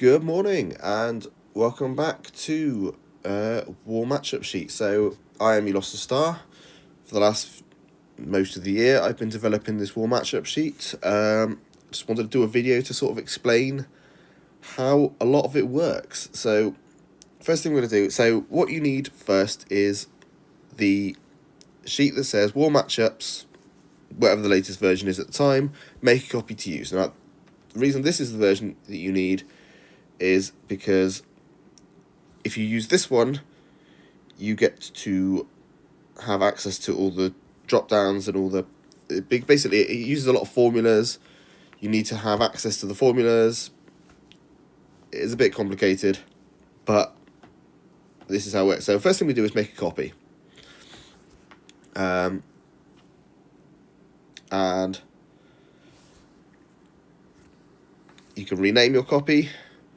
Good morning and welcome back to War Matchup Sheet. So I am You Lost a Star. For the last most of the year I've been developing this War Matchup Sheet. Just wanted to do a video to sort of explain how a lot of it works. So first thing we're going to do, so what you need first is the sheet that says War Matchups, whatever the latest version is at the time, make a copy to use. Now the reason this is the version that you need is because if you use this one, you get to have access to all the drop downs and all the big. Basically, it uses a lot of formulas. You need to have access to the formulas. It is a bit complicated, but this is how it works. So first thing we do is make a copy. And you can rename your copy,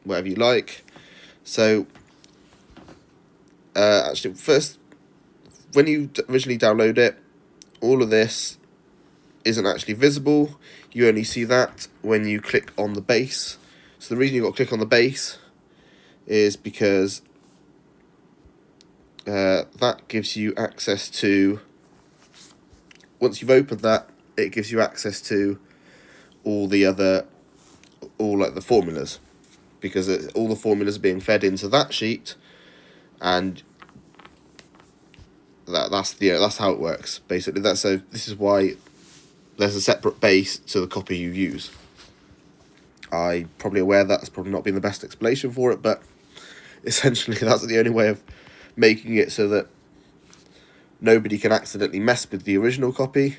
whatever you like. So, actually, first, when you originally download it, all of this isn't actually visible. You only see that when you click on the base. So the reason you've got to click on the base is because that gives you access to, once you've opened that, it gives you access to all the other, all like the formulas, because all the formulas are being fed into that sheet, and that's how it works basically. This is why there's a separate base to the copy you use. I'm probably aware that's probably not been the best explanation for it, but essentially that's the only way of making it so that nobody can accidentally mess with the original copy.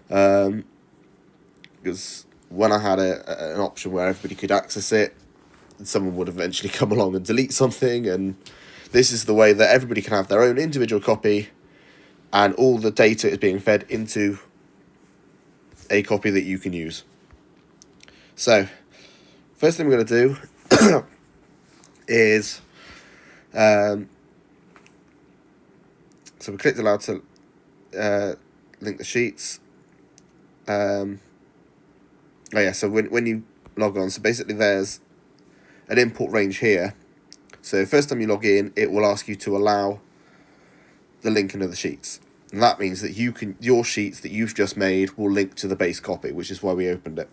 Because when I had an option where everybody could access it, someone would eventually come along and delete something, and this is the way that everybody can have their own individual copy, and all the data is being fed into a copy that you can use. So, first thing we're going to do is, so we clicked allow to link the sheets. So when you log on, so basically there's an import range here. So first time you log in, it will ask you to allow the linking of the sheets. And that means that your sheets that you've just made will link to the base copy, which is why we opened it.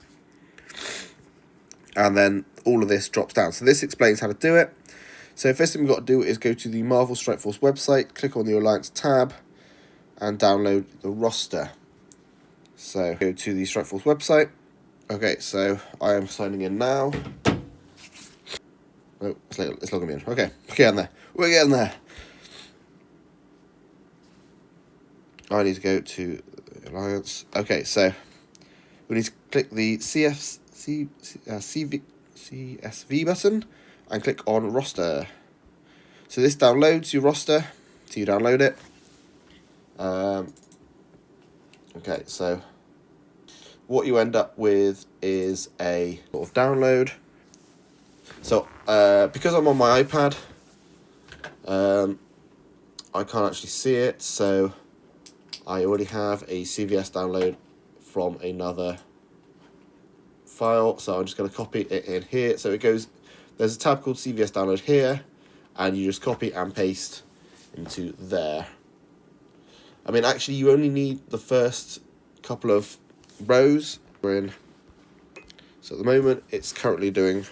And then all of this drops down. So this explains how to do it. So first thing we've got to do is go to the Marvel Strike Force website, click on the Alliance tab, and download the roster. So go to the Strike Force website. Okay, so I am signing in now. Oh, it's logging me in. Okay, we're getting there. We're getting there. I need to go to Alliance. Okay, so we need to click the CSV button and click on roster. So this downloads your roster, so you download it. Okay, so what you end up with is a sort of download. So because I'm on my iPad, I can't actually see it, so I already have a CVS download from another file, so I'm just going to copy it in here. So it goes, there's a tab called CVS download here, and you just copy and paste into there. I mean, actually, you only need the first couple of rows. We're in. So at the moment, it's currently doing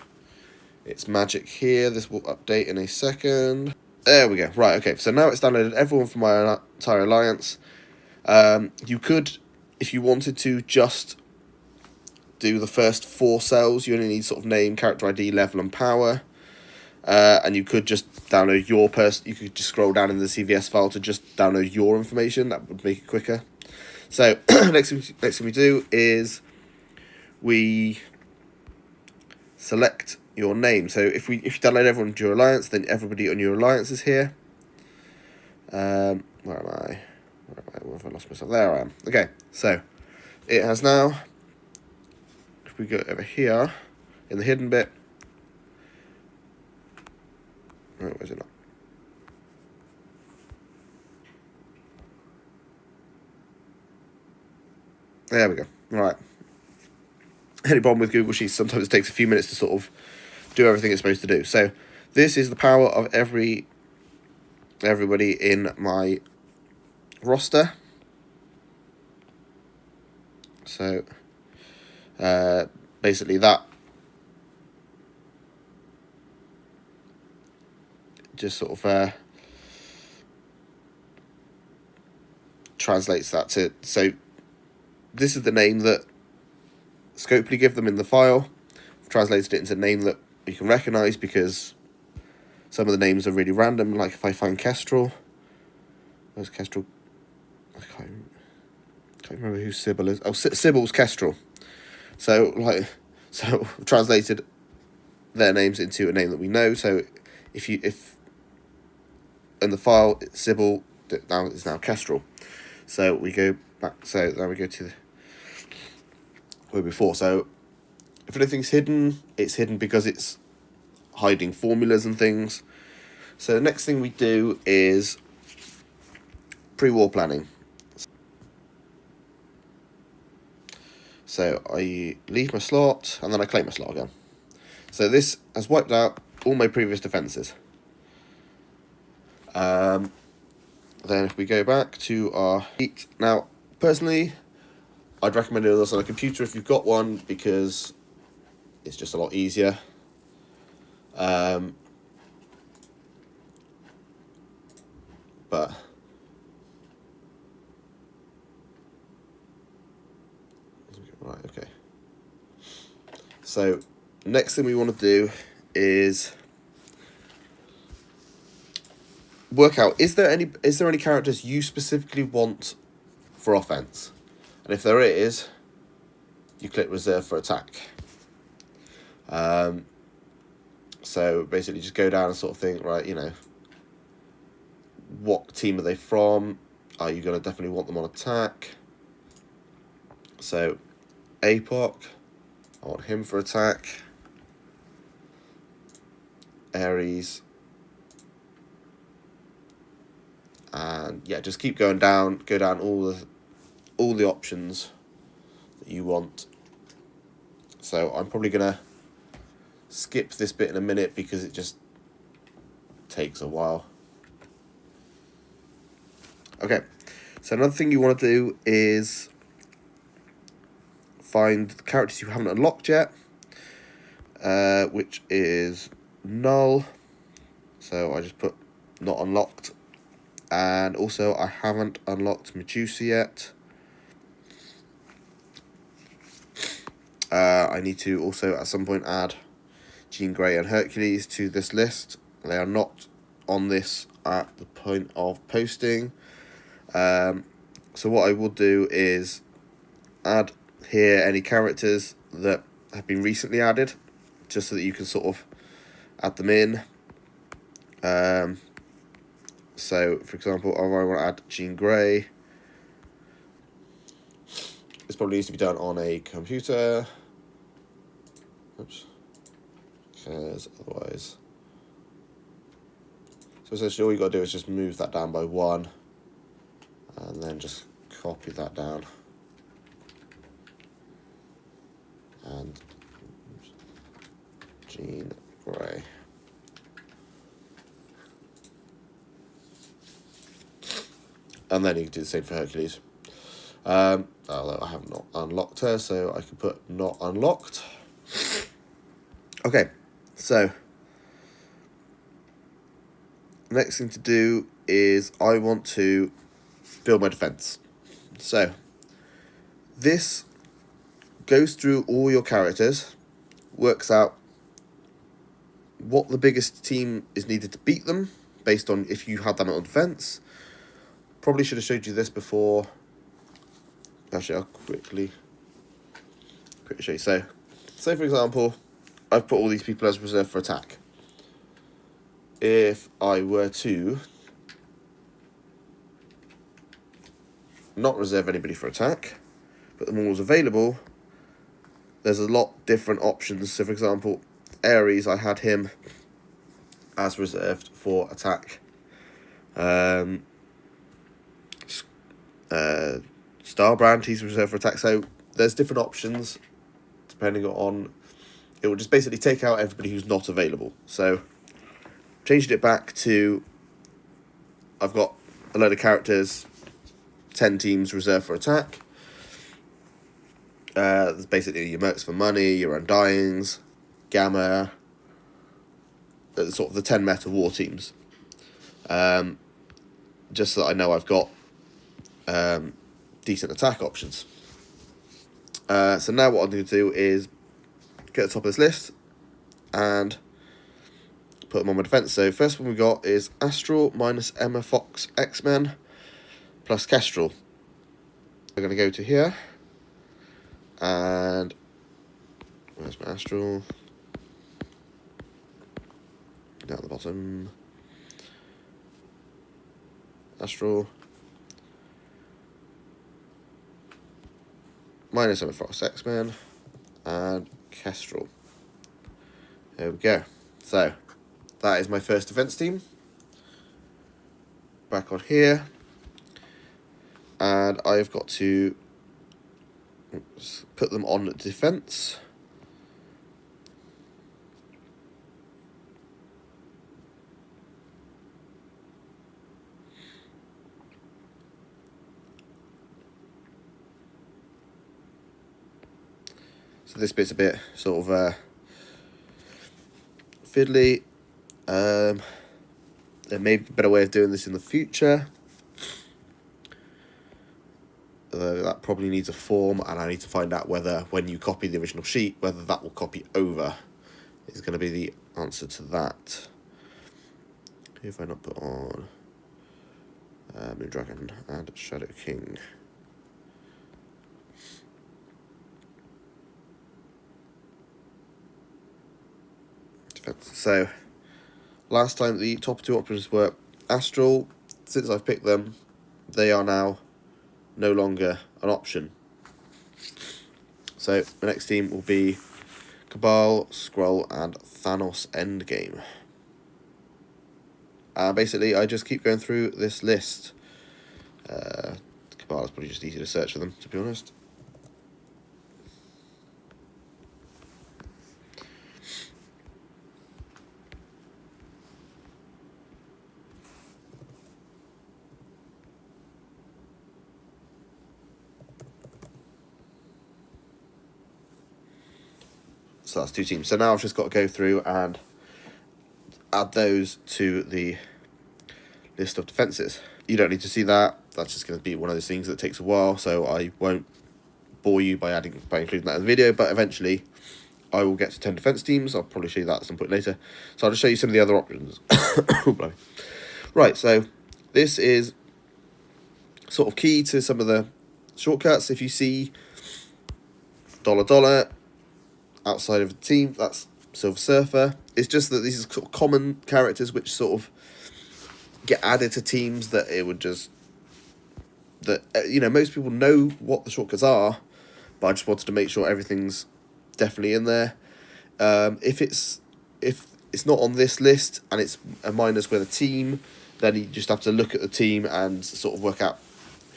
its magic here. This will update in a second. There we go. Right, okay. So now it's downloaded everyone from my entire alliance. You could, if you wanted to, just do the first 4 cells. You only need sort of name, character ID, level, and power. And you could just download your you could just scroll down in the CVS file to just download your information. That would make it quicker. So next thing we do is we select your name. So if you download everyone to your alliance, then everybody on your alliance is here. Where am I? Where have I lost myself? There I am. Okay, so it has now. If we go over here in the hidden bit. Oh, where's it not? There we go. Right. Any problem with Google Sheets, sometimes it takes a few minutes to sort of do everything it's supposed to do. So this is the power of everybody in my roster. So basically that just sort of translates that to, so this is the name that Scopely give them in the file. I've translated it into a name that you can recognise, because some of the names are really random. Like if I find Kestrel, where's Kestrel? I can't remember who Sybil is. Oh, Sybil's Kestrel. So I've translated their names into a name that we know. So if in the file Sybil now is now Kestrel. So we go back. So now we go to where before. So if anything's hidden, it's hidden because it's hiding formulas and things. So the next thing we do is pre-war planning. So I leave my slot and then I claim my slot again. So this has wiped out all my previous defences. Then if we go back to our heat, now personally I'd recommend doing this on a computer if you've got one, because it's just a lot easier. But right, okay. So next thing we want to do is work out, is there any characters you specifically want for offense? And if there is, you click reserve for attack. So basically just go down and sort of think, right, you know, what team are they from? Are you going to definitely want them on attack? So APOC, I want him for attack. Ares. And yeah, just keep going down, go down all the options that you want. So I'm probably gonna skip this bit in a minute because it just takes a while. Okay, so another thing you want to do is find the characters you haven't unlocked yet, which is null. So I just put not unlocked. And also I haven't unlocked Medusa yet. I need to also at some point add Jean Grey and Hercules to this list. They are not on this at the point of posting. So what I will do is add here any characters that have been recently added, just so that you can sort of add them in. So, for example, I want to add Jean Grey. This probably needs to be done on a computer. Oops. Because otherwise... So essentially all you got to do is just move that down by 1. And then just copy that down. And Jean Grey. And then you can do the same for Hercules. Although I have not unlocked her, so I can put not unlocked. Okay, so next thing to do is I want to build my defense. So this goes through all your characters, works out what the biggest team is needed to beat them based on if you had them on defense. Probably should have showed you this before. Actually, I'll quickly show you. So, say for example, I've put all these people as reserve for attack. If I were to not reserve anybody for attack, but them all as available, there's a lot different options. So, for example, Ares, I had him as reserved for attack. Starbrand, he's reserved for attack. So there's different options depending on it will just basically take out everybody who's not available. So changed it back to, I've got a load of characters, 10 teams reserved for attack. There's basically your Mercs for Money, your Undyings, Gamma, sort of the 10 meta war teams. Just so that I know I've got decent attack options. So now what I'm going to do is get to the top of this list and put them on my defense. So first one we got is Astral minus Emma Fox X-Men plus Kestrel. We're going to go to here, and where's my Astral? Down the bottom. Astral minus Emma Fox X-Men and Kestrel. There we go. So that is my first defense team. Back on here, and I've got to put them on defense. So this bit's a bit sort of fiddly. There may be a better way of doing this in the future. Although that probably needs a form, and I need to find out whether when you copy the original sheet, whether that will copy over is going to be the answer to that. Who have I not put on? Moon Dragon and Shadow King. So, last time the top two options were Astral. Since I've picked them, they are now no longer an option. So, the next team will be Cabal, Skrull, and Thanos Endgame. Basically, I just keep going through this list. Cabal is probably just easy to search for them, to be honest. So that's two teams. So now I've just got to go through and add those to the list of defences. You don't need to see that. That's just going to be one of those things that takes a while, so I won't bore you by including that in the video, but eventually I will get to 10 defence teams. I'll probably show you that at some point later. So I'll just show you some of the other options. Right, so this is sort of key to some of the shortcuts. If you see $, outside of the team, that's Silver Surfer. It's just that these are sort of common characters which sort of get added to teams that it would just... that most people know what the shortcuts are, but I just wanted to make sure everything's definitely in there. If it's not on this list and it's a minus with a team, then you just have to look at the team and sort of work out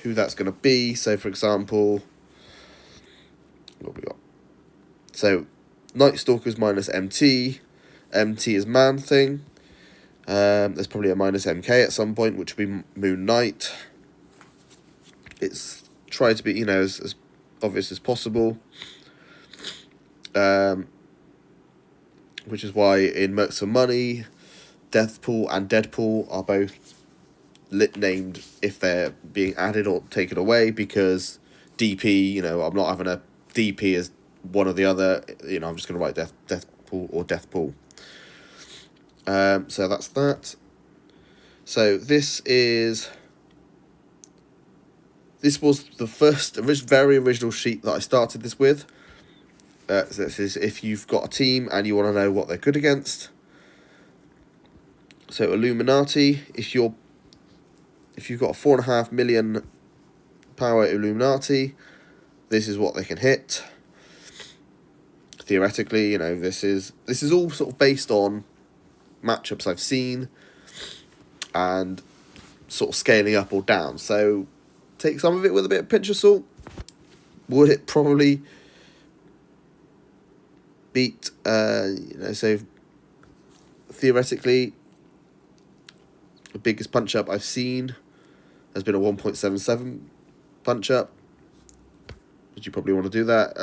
who that's going to be. So, for example, what we got? So, Night Stalker's minus MT. MT is Man Thing. There's probably a minus MK at some point, which would be Moon Knight. It's tried to be, as obvious as possible. Which is why in Mercs for Money, Deathpool and Deadpool are both named if they're being added or taken away, because DP, I'm not having a DP as one or the other, I'm just going to write Deathpool or Deathpool. So that's that. So this was the first very original sheet that I started this with. So this is if you've got a team and you want to know what they're good against. So Illuminati, if you've got a 4.5 million power Illuminati, this is what they can hit. Theoretically, this is all sort of based on matchups I've seen and sort of scaling up or down. So take some of it with a bit of pinch of salt. Would it probably beat. So theoretically, the biggest punch up I've seen has been a 1.77 punch up. Would you probably want to do that?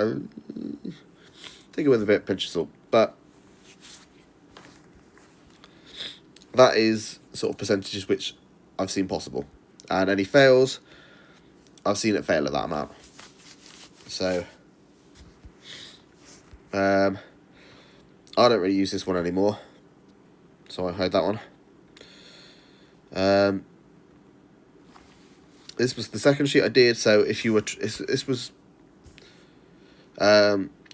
Take it with a bit of pinch of salt, but that is sort of percentages which I've seen possible, and any fails, I've seen it fail at that amount. So I don't really use this one anymore, so I hide that one. This was the second sheet I did. So if you were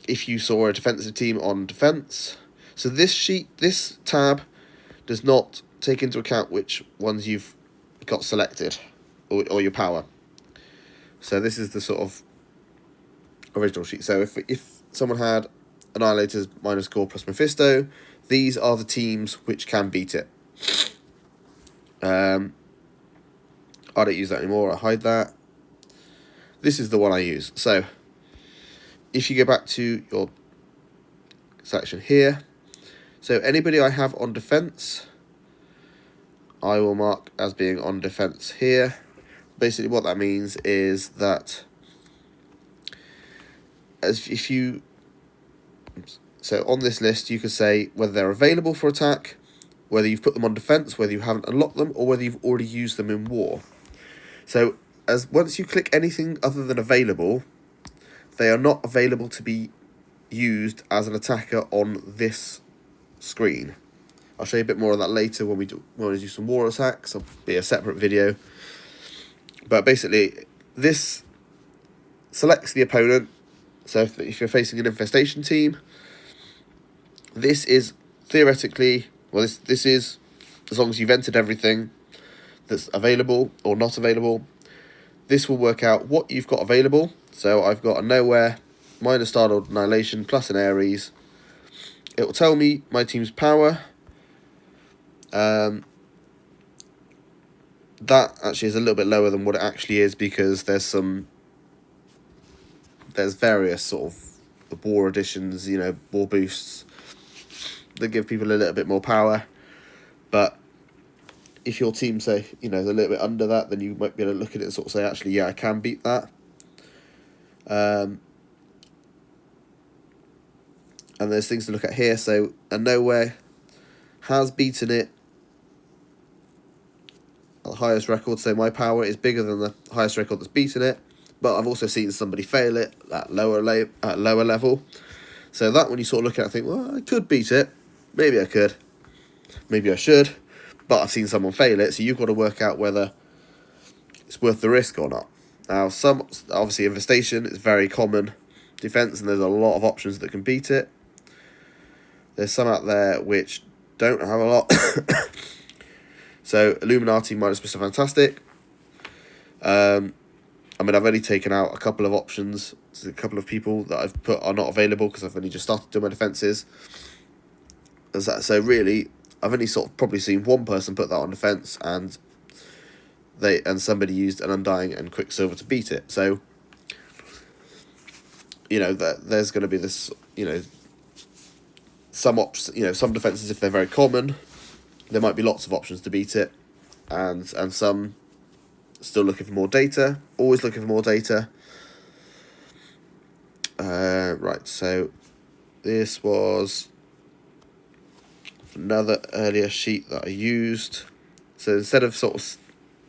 if you saw a defensive team on defense, so this tab does not take into account which ones you've got selected or your power. So this is the sort of original sheet. So if someone had Annihilators, minus Gore plus Mephisto, these are the teams which can beat it. I don't use that anymore. I hide that. This is the one I use. So if you go back to your section here, so anybody I have on defense, I will mark as being on defense here. Basically what that means is that so on this list you could say whether they're available for attack, whether you've put them on defense, whether you haven't unlocked them, or whether you've already used them in war. So once you click anything other than available, they are not available to be used as an attacker on this screen. I'll show you a bit more of that later when we do some war attacks. It'll be a separate video. But basically, this selects the opponent. So if you're facing an infestation team, this is theoretically, well, this is, as long as you've entered everything that's available or not available, this will work out what you've got available. So I've got a Nowhere, minus Startled Annihilation, plus an Ares. It will tell me my team's power. That actually is a little bit lower than what it actually is, because there's various sort of war additions, war boosts that give people a little bit more power. But if your team, say, is a little bit under that, then you might be able to look at it and sort of say, actually, yeah, I can beat that. And there's things to look at here. So a Nowhere has beaten it at the highest record, so my power is bigger than the highest record that's beaten it. But I've also seen somebody fail it at lower level. So that, when you sort of look at it, I think, well, I could beat it. Maybe I could. Maybe I should. But I've seen someone fail it, so you've got to work out whether it's worth the risk or not. Now, obviously, Infestation is very common defense, and there's a lot of options that can beat it. There's some out there which don't have a lot. So, Illuminati minus Mr. Fantastic. I've only taken out a couple of options. So a couple of people that I've put are not available because I've only just started doing my defences. So really, I've only sort of probably seen one person put that on defence, and somebody used an Undying and Quicksilver to beat it. So, there's going to be this, some defences, if they're very common, there might be lots of options to beat it, and some still looking for more data, always looking for more data. Right, so this was another earlier sheet that I used. So instead of sort of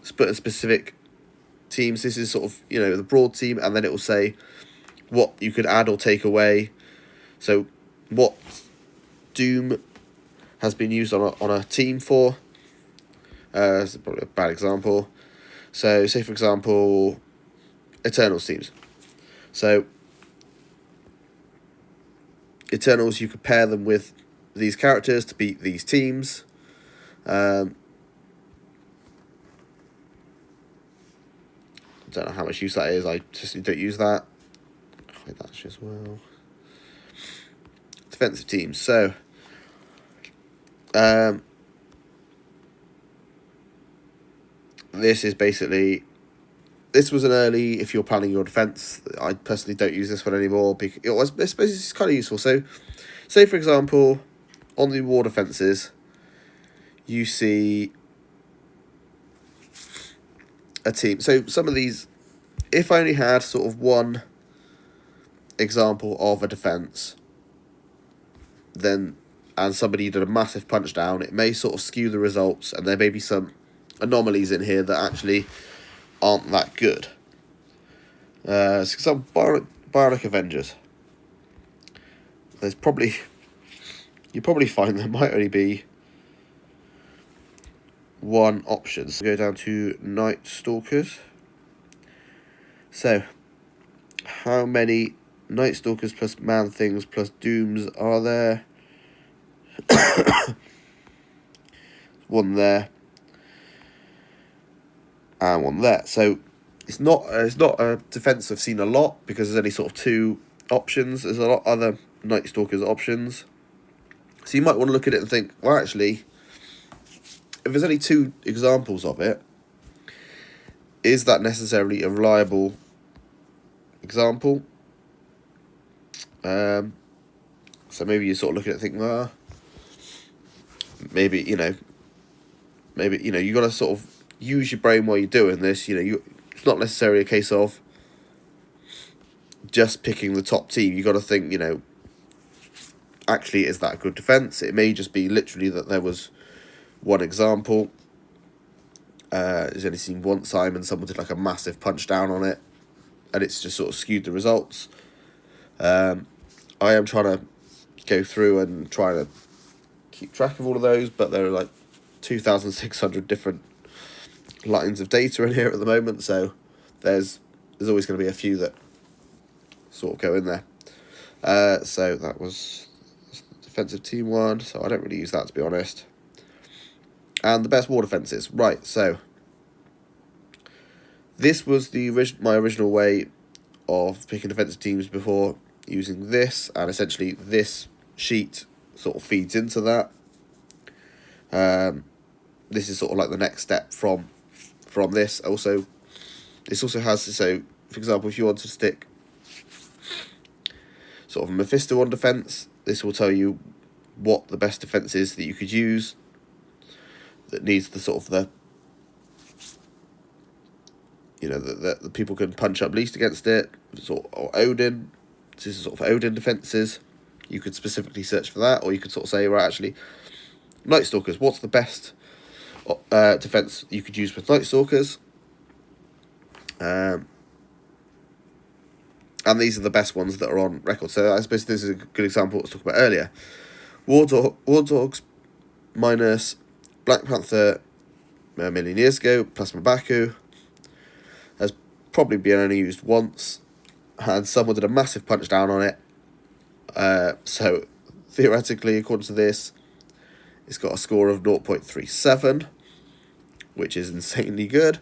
splitting specific teams, this is sort of, the broad team, and then it will say what you could add or take away. So what Doom has been used on a team for. This is probably a bad example. So say, for example, Eternals teams. So Eternals, you could pair them with these characters to beat these teams. I don't know how much use that is. I just don't use that. Hide that as well. Defensive teams. So this is basically, this was an early, if you're planning your defense. I personally don't use this one anymore because I suppose it's kind of useful. So say for example, on the war defences, you see a team. So some of these, if I only had sort of one example of a defence, then and somebody did a massive punch down, it may sort of skew the results, and there may be some anomalies in here that actually aren't that good. Some Bionic Avengers. There's probably, you probably find there might only be one option. So go down to Night Stalkers. So, how many Night Stalkers plus Man Things plus Dooms are there? One there. And one there. So, it's not a defence I've seen a lot, because there's only sort of two options. There's a lot other Night Stalkers options. So you might want to look at it and think, well, actually, if there's only two examples of it, is that necessarily a reliable example? So maybe you sort of look at it and think, well, maybe you got to sort of use your brain while you're doing this. It's not necessarily a case of just picking the top team. You got to think, actually, is that a good defence? It may just be literally that there was one example. It's only seen one time, and someone did like a massive punch down on it, and it's just sort of skewed the results. I am trying to go through and try to keep track of all of those, but there are like 2,600 different lines of data in here at the moment, so there's always going to be a few that sort of go in there. So that was defensive team one, so I don't really use that, to be honest. And the best war defences. Right, so this was my original way of picking defensive teams before using this, and essentially this sheet sort of feeds into that. This is sort of like the next step from this. Also, this also has, so for example, if you want to stick sort of a Mephisto on defence, this will tell you what the best defence is that you could use that needs the sort of the people can punch up least against it, or Odin. This is sort of Odin defences. You could specifically search for that, or you could sort of say, right, actually, Night Stalkers, what's the best defence you could use with Night Stalkers? And these are the best ones that are on record. So I suppose this is a good example of what I was talking about earlier. War Dogs minus Black Panther a million years ago, plus M'Baku, has probably been only used once, and someone did a massive punch down on it. So theoretically, according to this, it's got a score of 0.37, which is insanely good.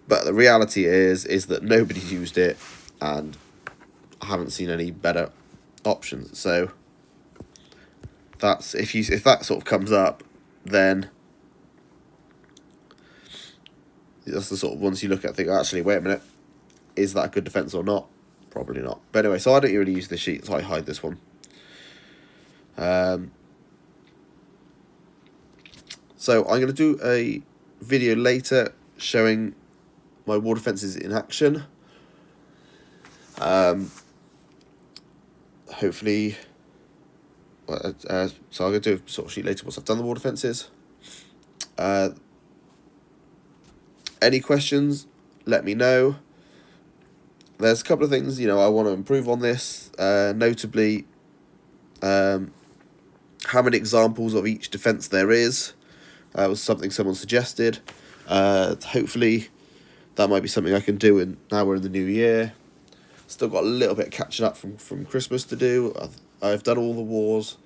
But the reality is that nobody's used it, and I haven't seen any better options. So that's if that sort of comes up, then that's the sort of ones you look at and think, actually, wait a minute, is that a good defence or not? Probably not. But anyway, so I don't really use this sheet, so I hide this one. So I'm going to do a video later showing my war defences in action. Hopefully, so I'm going to do a sort of sheet later once I've done the war defences. Any questions, let me know. There's a couple of things, I want to improve on this, notably how many examples of each defence there is. Was something someone suggested. Hopefully that might be something I can do now we're in the new year. Still got a little bit of catching up from Christmas to do. I've done all the wars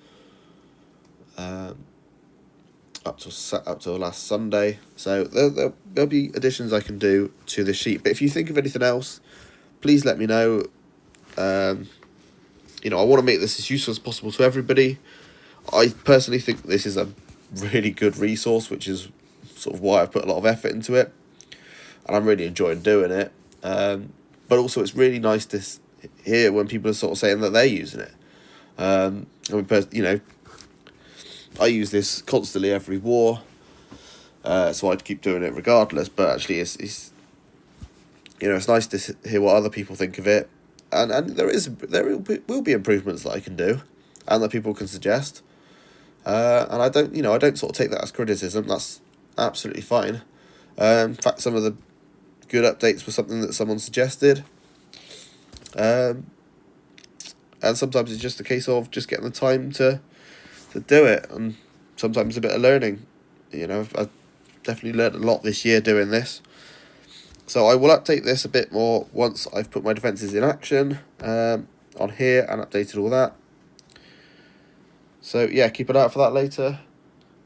up to last Sunday, so there'll be additions I can do to this sheet. But if you think of anything else, please let me know. I want to make this as useful as possible to everybody. I personally think this is a really good resource, which is sort of why I've put a lot of effort into it, and I'm really enjoying doing it. But also, it's really nice to hear when people are sort of saying that they're using it. I mean, you know, I use this constantly every war, so I'd keep doing it regardless. But actually, it's you know, it's nice to hear what other people think of it, and there will be improvements that I can do, and that people can suggest. And I don't sort of take that as criticism. That's absolutely fine. In fact, some of the good updates were something that someone suggested. And sometimes it's just a case of just getting the time to do it, and sometimes a bit of learning. You know, I've definitely learned a lot this year doing this. So I will update this a bit more once I've put my defences in action on here and updated all that. So yeah, keep an eye out for that later.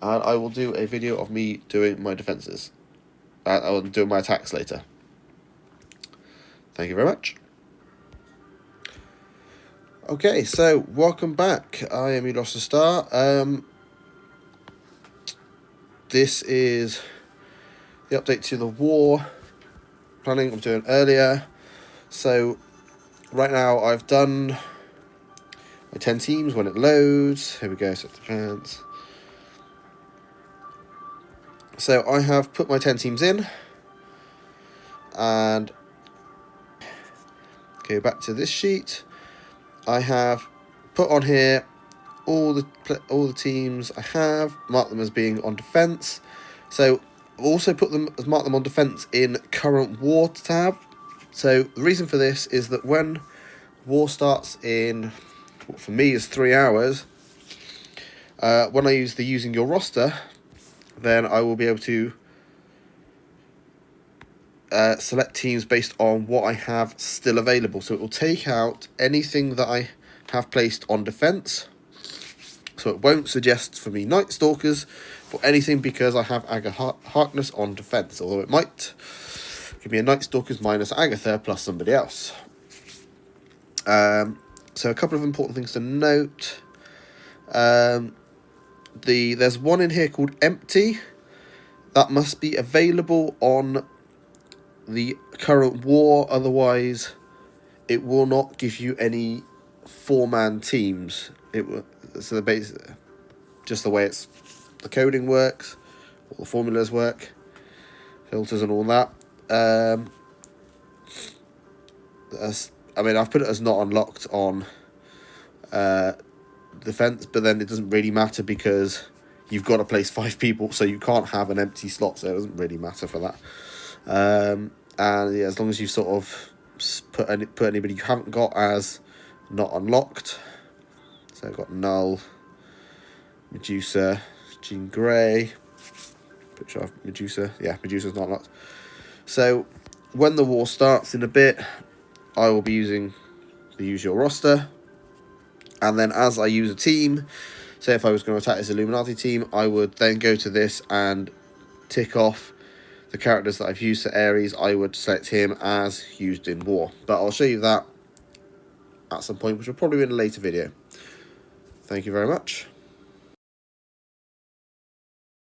And I will do a video of me doing my defences. I will do my attacks later. Thank you very much. Okay, so welcome back. I am You Lost a Star. This is the update to the war planning I'm doing earlier. So right now I've done my 10 teams when it loads. Here we go, set the chance. So I have put my 10 teams in, and go back to this sheet. I have put on here all the teams I have, marked them as being on defense. So I've also marked them on defense in current war tab. So the reason for this is that when war starts in, what for me is 3 hours, when I use the using your roster, then I will be able to select teams based on what I have still available. So it will take out anything that I have placed on defense. So it won't suggest for me Night Stalkers for anything because I have Harkness on defense. Although it might give me a Night Stalkers minus Agatha plus somebody else. So a couple of important things to note. There's one in here called Empty. That must be available on the current war, otherwise it will not give you any 4-man teams. So basically just the way the coding works, all the formulas work, filters and all that. I mean, I've put it as not unlocked on defense, but then it doesn't really matter because you've got to place 5 people, so you can't have an empty slot, so it doesn't really matter for that. And yeah, as long as you sort of put anybody you haven't got as not unlocked. So I've got Null, Medusa, Jean Grey. Picture of Medusa. Yeah, Medusa's not unlocked. So when the war starts in a bit, I will be using the use your roster. And then as I use a team, say if I was going to attack this Illuminati team, I would then go to this and tick off the characters that I've used. So Ares, I would select him as used in war. But I'll show you that at some point, which will probably be in a later video. Thank you very much.